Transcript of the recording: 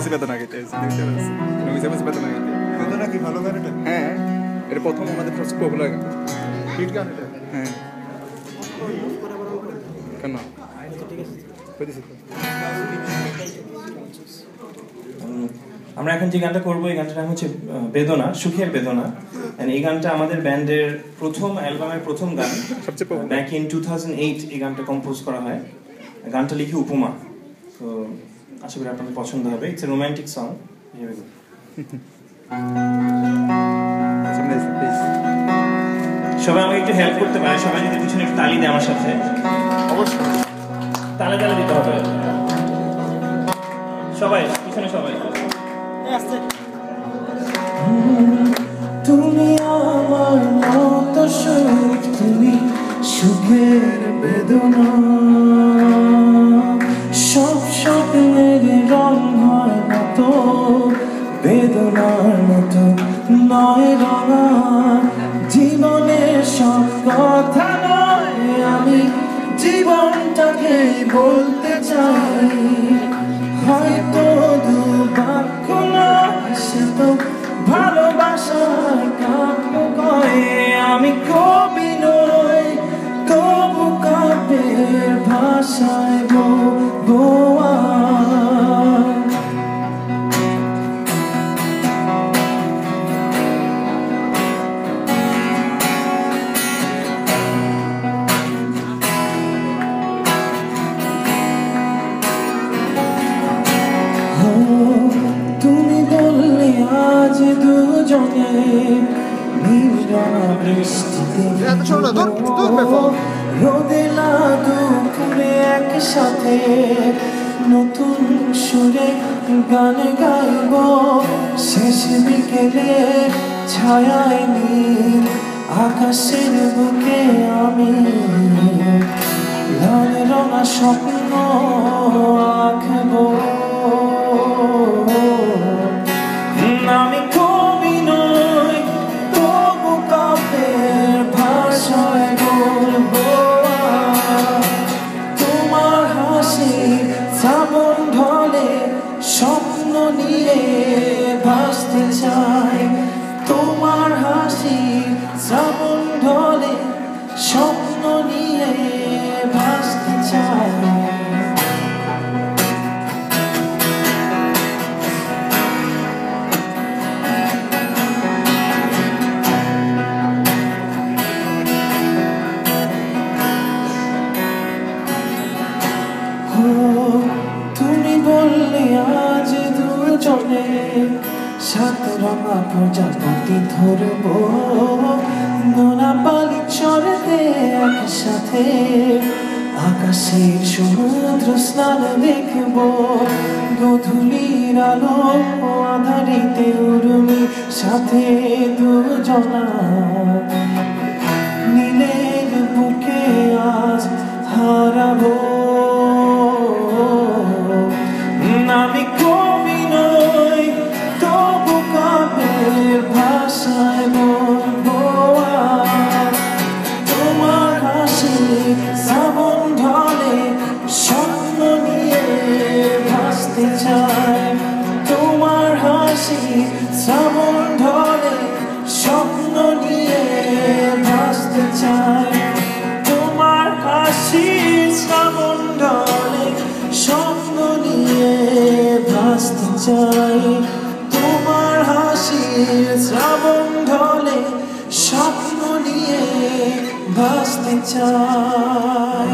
মিশামিশি বেদনা গাইতে মিশামিশি বেদনা গাইতে বেদনা কি ভালো গান এটা? হ্যাঁ, এটা প্রথম আমাদের সবচেয়ে পপুলার গান। হিট গান এটা? হ্যাঁ, কেন আমরা এখন যে গানটা করবো এই গানটার নাম হচ্ছে বেদনা, সুখের বেদনা। এই গানটা আমাদের ব্যান্ডের প্রথম অ্যালবামের প্রথম গান, ব্যাক ইন 2008 এই গানটা কম্পোজ করা হয়। গানটা লিখি উপমা। তো আশা করি আপনাদের পছন্দ হবে। It's a romantic song. সবাই আমাকে একটু হেল্প করতে পারে, সবাই যদি পিছনে একটু তালি দেয় আমার সাথে। অবশ্যই তালে তালে দিতে হবে সবাই, পিছনে সবাই। তুমি আমার মতো সুখ, তুমি সুখের বেদনা, সব স্বপ্নের রং হয় মতো বেদনার মতো নয় রঙা। জীবনের সব কথা নয়, আমি জীবনটাকে বলতে চাই। হয়তো দু বাক্য নয়, সে তো ভালোবাসার কাব্য কয়ে। আমি কবি নই, তবু কাব্যের ভাষায় বলবো। তুমি বললে আজ দুজনে নীলা বৃষ্টিতে রোদেলা দুপুরে একসাথে নতুন সুরে গান গাইব। শেষ বিকেলে ছায়ায় নীল আকাশের বুকে আমি লাল রঙা স্বপ্ন আঁকবো। আমি কবি নই, তবু কাব্যের ভাষায় বলবো। তোমার হাসি শ্রাবণ ঢলে স্বপ্ন নিয়ে ভাসতে চাই। তোমার হাসি শ্রাবণ ঢলে স্বপ্ন নিয়ে ভাসতে চাই। তুমি বললে আজ দুজনে সাত রঙা প্রজাপতি ধরবো। নোনা বালি চড়তে একসাথে আকাশের সমুদ্র স্নান দেখবো। গধূলির আলো আধারিতে উর্মি সাথে দুজনা নীলের বুকে আজ হারাবো। আমি কবি নই, তবু কাব্যের ভাষায় বলবো। তোমার হাসি শ্রাবণ ঢলে স্বপ্ন নিয়ে ভাসতে চাই। তোমার হাসি শ্রাবণ ঢলে স্বপ্ন নিয়ে ভাসতে চাই। তোমার হাসি শ্রাবণ ঢলে স্বপ্ন নিয়ে ভাসতে চাই। তোমার হাসি শ্রাবণ ঢলে স্বপ্ন নিয়ে ভাসতে চাই।